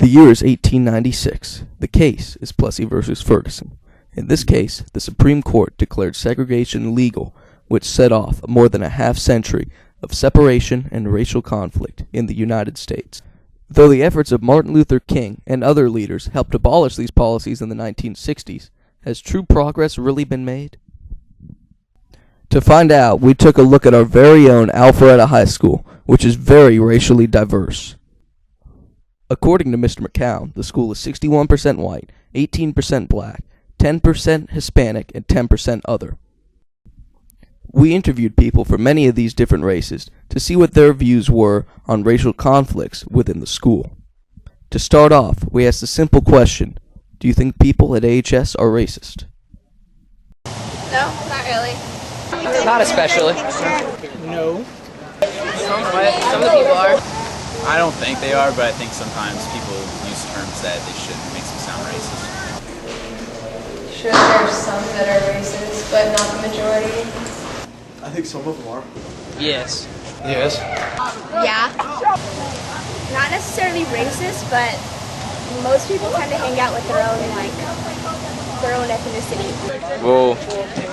The year is 1896. The case is Plessy versus Ferguson. In this case, the Supreme Court declared segregation legal, which set off more than a half-century of separation and racial conflict in the United States. Though the efforts of Martin Luther King and other leaders helped abolish these policies in the 1960s, has true progress really been made? To find out, we took a look at our very own Alpharetta High School, which is very racially diverse. According to Mr. McCown, the school is 61% white, 18% black, 10% Hispanic, and 10% other. We interviewed people from many of these different races to see what their views were on racial conflicts within the school. To start off, we asked a simple question: do you think people at AHS are racist? No, not really. Not especially. No. Some of the people are. I don't think they are, but I think sometimes people use terms that they shouldn't. Makes them sound racist. Sure, there's some that are racist, but not the majority. I think some of them are. Yes. Yes. Yeah. Not necessarily racist, but most people tend to hang out with their own ethnicity. Well,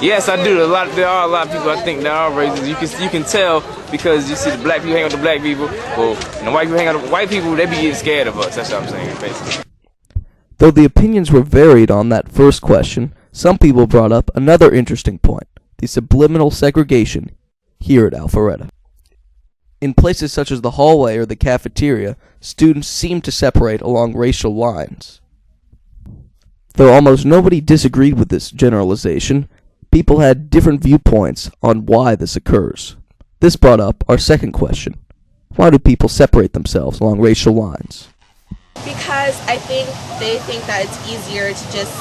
yes, I do. There are a lot of people I think that are racist. You can tell because you see the black people hang out with the black people. Well, and the white people hang out with the white people. They be getting scared of us. That's what I'm saying, basically. Though the opinions were varied on that first question, some people brought up another interesting point: the subliminal segregation here at Alpharetta. In places such as the hallway or the cafeteria, students seem to separate along racial lines. Though almost nobody disagreed with this generalization, people had different viewpoints on why this occurs. This brought up our second question: why do people separate themselves along racial lines? Because I think they think that it's easier to just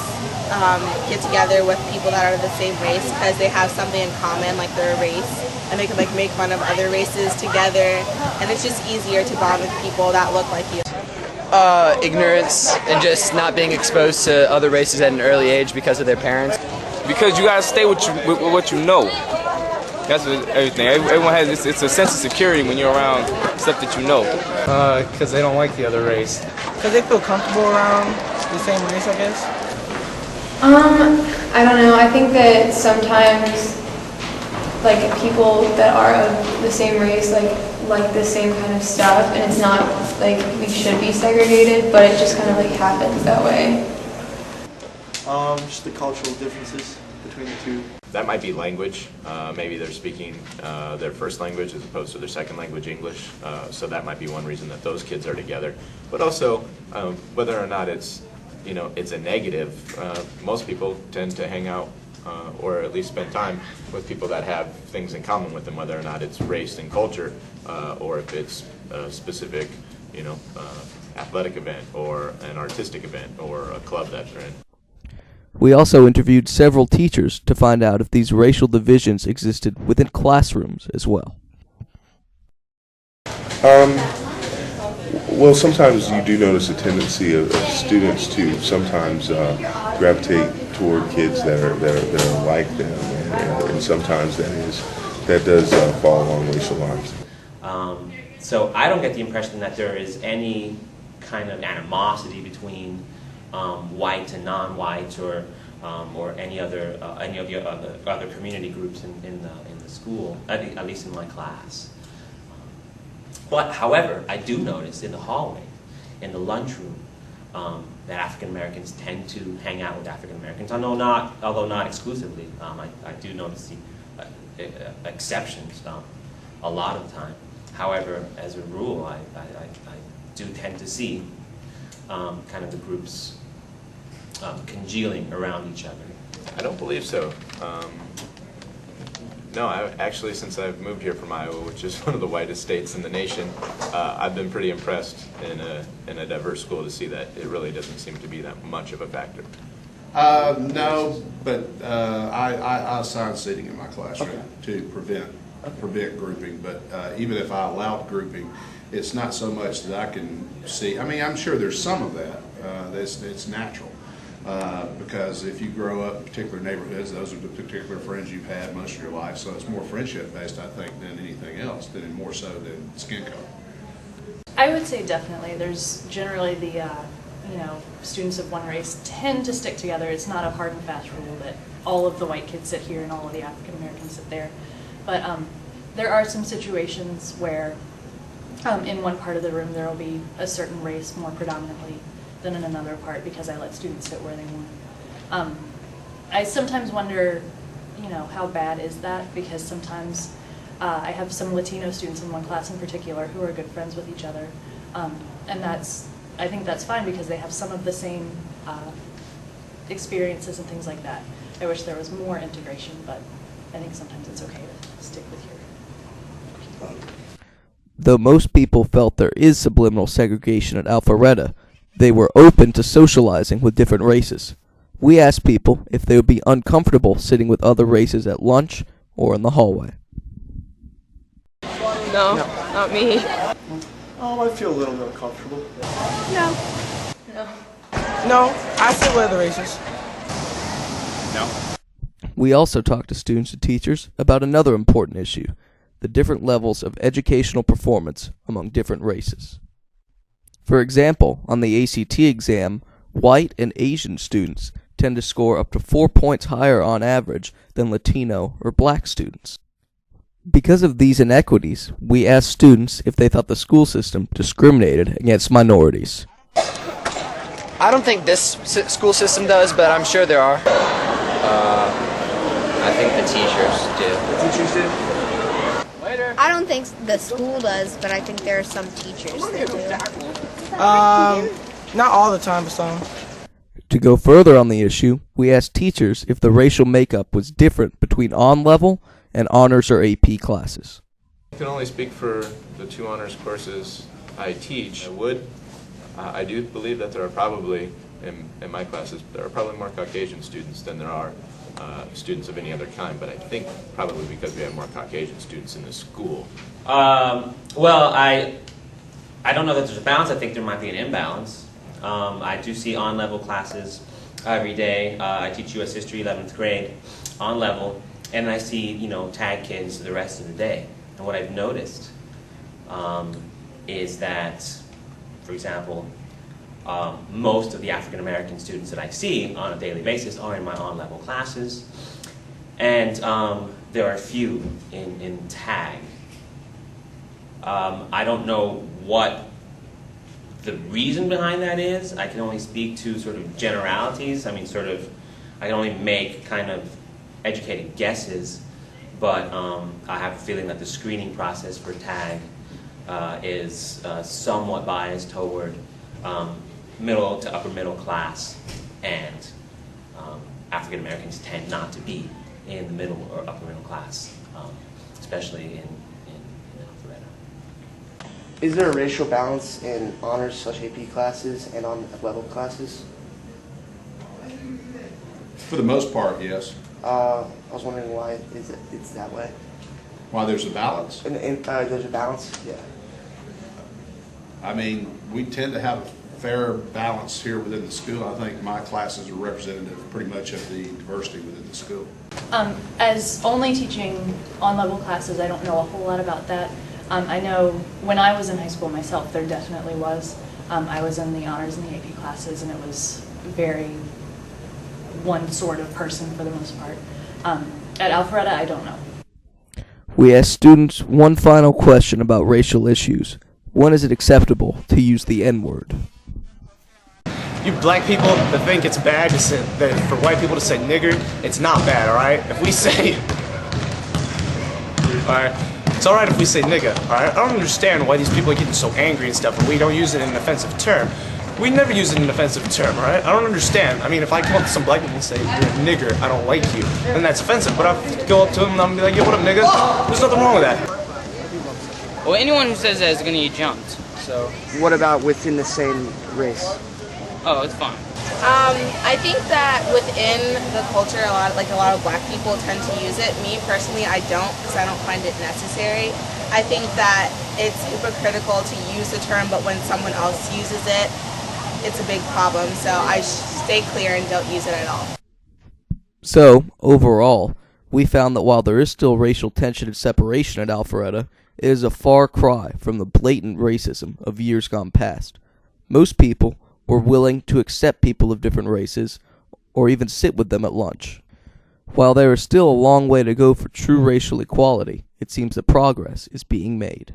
get together with people that are the same race because they have something in common, like their race, and they can make fun of other races together, and it's just easier to bond with people that look like you. Ignorance and just not being exposed to other races at an early age because of their parents. Because you gotta stay with what you know. That's what everything. Everyone has it's a sense of security when you're around stuff that you know. Because they don't like the other race. Because they feel comfortable around the same race, I guess. I don't know. I think that sometimes, people that are of the same race, like the same kind of stuff, and it's not like we should be segregated, but it just kind of happens that way. Just the cultural differences between the two. That might be language. Maybe they're speaking their first language as opposed to their second language, English. So that might be one reason that those kids are together. But also, whether or not it's a negative, most people tend to hang out or at least spend time with people that have things in common with them, whether or not it's race and culture, or if it's a specific, athletic event or an artistic event or a club that they're in. We also interviewed several teachers to find out if these racial divisions existed within classrooms as well. Well, sometimes you do notice a tendency of students to sometimes gravitate toward kids that are like them, and sometimes that does fall along racial lines. So I don't get the impression that there is any kind of animosity between white and non-white, or any of the other community groups in the school, at least in my class. But however, I do notice in the hallway, in the lunchroom, that African Americans tend to hang out with African Americans, although not exclusively. I do notice the exceptions a lot of the time. However, as a rule, I do tend to see kind of the groups congealing around each other. I don't believe so. No, actually, since I've moved here from Iowa, which is one of the whitest states in the nation, I've been pretty impressed in a diverse school to see that it really doesn't seem to be that much of a factor. No, but I assign seating in my classroom to prevent grouping. But even if I allowed grouping, it's not so much that I can see. I mean, I'm sure there's some of that. It's natural. Because if you grow up in particular neighborhoods, those are the particular friends you've had most of your life. So it's more friendship based, I think, than anything else, more so than skin color. I would say definitely. There's generally the, students of one race tend to stick together. It's not a hard and fast rule that all of the white kids sit here and all of the African Americans sit there. But there are some situations where in one part of the room there will be a certain race more predominantly than in another part because I let students sit where they want. I sometimes wonder, how bad is that? Because sometimes I have some Latino students in one class in particular who are good friends with each other. And I think that's fine because they have some of the same experiences and things like that. I wish there was more integration, but I think sometimes it's okay to stick with your people. Though most people felt there is subliminal segregation at Alpharetta, they were open to socializing with different races. We asked people if they would be uncomfortable sitting with other races at lunch or in the hallway. No, not me. I feel a little bit uncomfortable. No. No, I sit with other races. No. We also talked to students and teachers about another important issue, the different levels of educational performance among different races. For example, on the ACT exam, white and Asian students tend to score up to 4 points higher on average than Latino or black students. Because of these inequities, we asked students if they thought the school system discriminated against minorities. I don't think this school system does, but I'm sure there are. I think the teachers do. The teachers do? Later. I don't think the school does, but I think there are some teachers that do. Not all the time, but some. To go further on the issue, we asked teachers if the racial makeup was different between on-level and honors or AP classes. I can only speak for the 2 honors courses I teach. I do believe that there are probably, in my classes, there are probably more Caucasian students than there are students of any other kind, but I think probably because we have more Caucasian students in the school. Well, I don't know that there's a balance. I think there might be an imbalance. I do see on-level classes every day. I teach U.S. History 11th grade on level, and I see, tag kids the rest of the day. And what I've noticed is that, for example, most of the African American students that I see on a daily basis are in my on-level classes, and there are few in tag. I don't know what the reason behind that is. I can only speak to sort of generalities. I can only make kind of educated guesses, but I have a feeling that the screening process for tag is somewhat biased toward middle to upper middle class, and African Americans tend not to be in the middle or upper middle class, especially in Alpharetta. Is there a racial balance in honors/AP classes and on level classes? For the most part, yes. I was wondering why it's that way. Why there's a balance? There's a balance, yeah. I mean, we tend to have a fair balance here within the school. I think my classes are representative pretty much of the diversity within the school. As only teaching on-level classes, I don't know a whole lot about that. I know when I was in high school myself, there definitely was. I was in the honors and the AP classes, and it was very one sort of person for the most part. At Alpharetta, I don't know. We asked students one final question about racial issues. When is it acceptable to use the N-word? You black people that think it's bad to say, that for white people to say nigger, it's not bad, alright? If we say, alright, it's alright if we say nigga, alright? I don't understand why these people are getting so angry and stuff, and we don't use it in an offensive term. We never use it in an offensive term, alright? I don't understand. I mean, if I come up to some black people and say, you're a nigger, I don't like you, then that's offensive. But I'll go up to them and I'll be like, yo, what up, nigga? There's nothing wrong with that. Well, anyone who says that is going to get jumped, so. What about within the same race? Oh, it's fine. I think that within the culture, a lot of black people tend to use it. Me personally, I don't, because I don't find it necessary. I think that it's hypocritical to use the term, but when someone else uses it, it's a big problem. So I stay clear and don't use it at all. So, overall, we found that while there is still racial tension and separation at Alpharetta, It is a far cry from the blatant racism of years gone past. Most people were willing to accept people of different races or even sit with them at lunch. While there is still a long way to go for true racial equality, it seems that progress is being made.